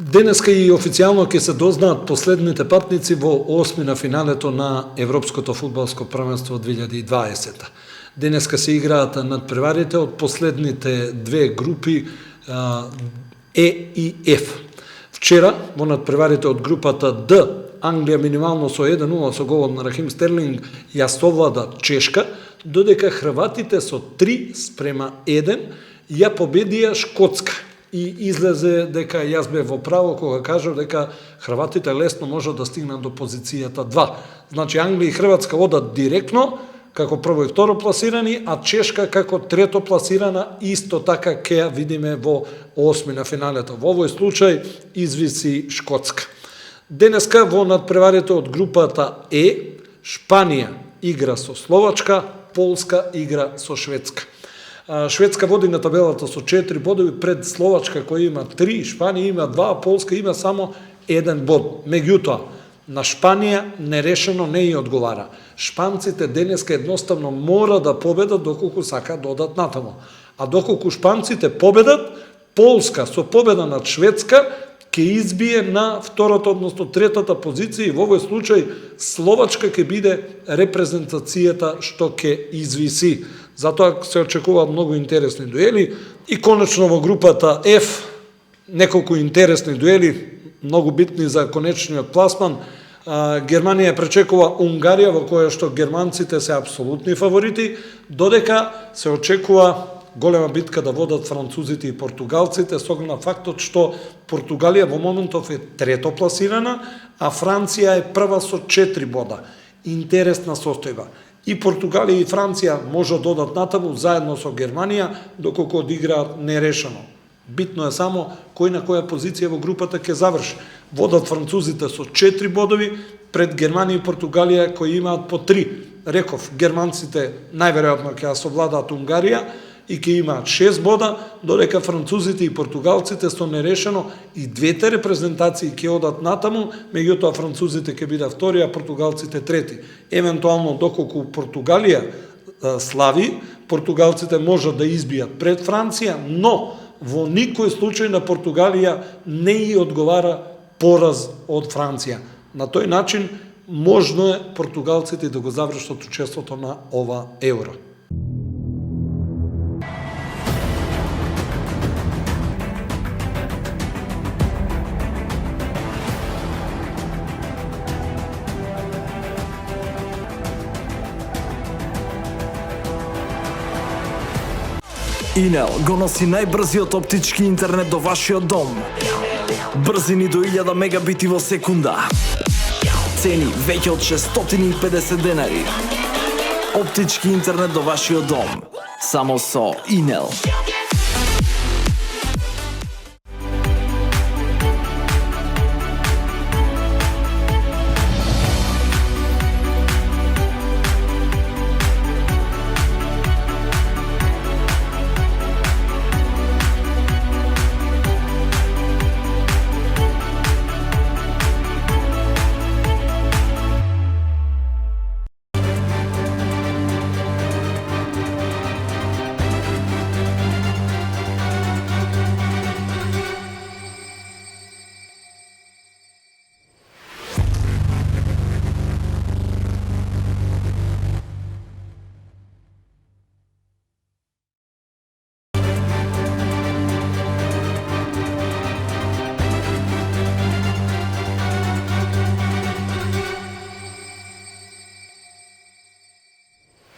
Денеска и официјално ќе се дознаат последните патници во осми на финалето на Европското фудбалско првенство 2020. Денеска се играат надпреварите од последните две групи Е и Ф. Вчера во надпреварите од групата Д, Англија минимално со 1-0 со голот на Рахим Стерлинг ја совлада Чешка, додека Хрватите со 3:1 ја победија Шкотска. И излезе дека јас бев во право кога кажав дека Хрватите лесно можат да стигнат до позицијата 2. Значи Англија и Хрватска одат директно како прво и второ пласирани, а Чешка како трето пласирана исто така ќе ја видиме во осми на финалето. Во овој случај извиси Шкотска. Денеска во надпреварите од групата Е, Шпанија игра со Словачка, Полска игра со Шведска. Шведска води на табелата со 4 бодови пред Словачка која има 3, Шпанија има 2, а Полска има само 1 bod. Меѓутоа, на Шпанија нерешено не ја одговара. Шпанците денеска едноставно мора да победат доколку сакаат да одат натаму. А доколку шпанците победат, Полска со победа над Шведска ќе избие на втората, односно третата позиција и во овој случај Словачка ќе биде репрезентацијата што ќе извиси. Затоа се очекуваат многу интересни дуели и конечно во групата Ф неколку интересни дуели, многу битни за конечниот пласман. Германија пречекува Унгарија, во која што германците се апсолутни фаворити, додека се очекува голема битка да водат французите и португалците, со оглед на фактот што Португалија во моментов е трето пласирана, а Франција е прва со 4 бода. Интересна состојба. И Португалија и Франција можат да одат натаму заедно со Германија, доколку одиграат нерешено. Битно е само кој на која позиција во групата ќе заврши. Водат французите со 4 бодови, пред Германија и Португалија кои имаат по 3. Реков, германците најверојатно ќе ја совладаат Унгарија и ќе имаат 6 бода, додека французите и португалците со нерешено и двете репрезентации ќе одат натаму, меѓутоа французите ќе бидат втори, а португалците трети. Евентуално доколку Португалија слави, португалците можат да избијат пред Франција, но во никој случај на Португалија не ја одговара пораз од Франција. На тој начин можно е португалците да го завршат учеството на ова Евро. Инел го носи најбрзиот оптички интернет до вашиот дом. Брзини до 1000 мегабити во секунда. Цени веќе од 650 денари. Оптички интернет до вашиот дом. Само со Инел.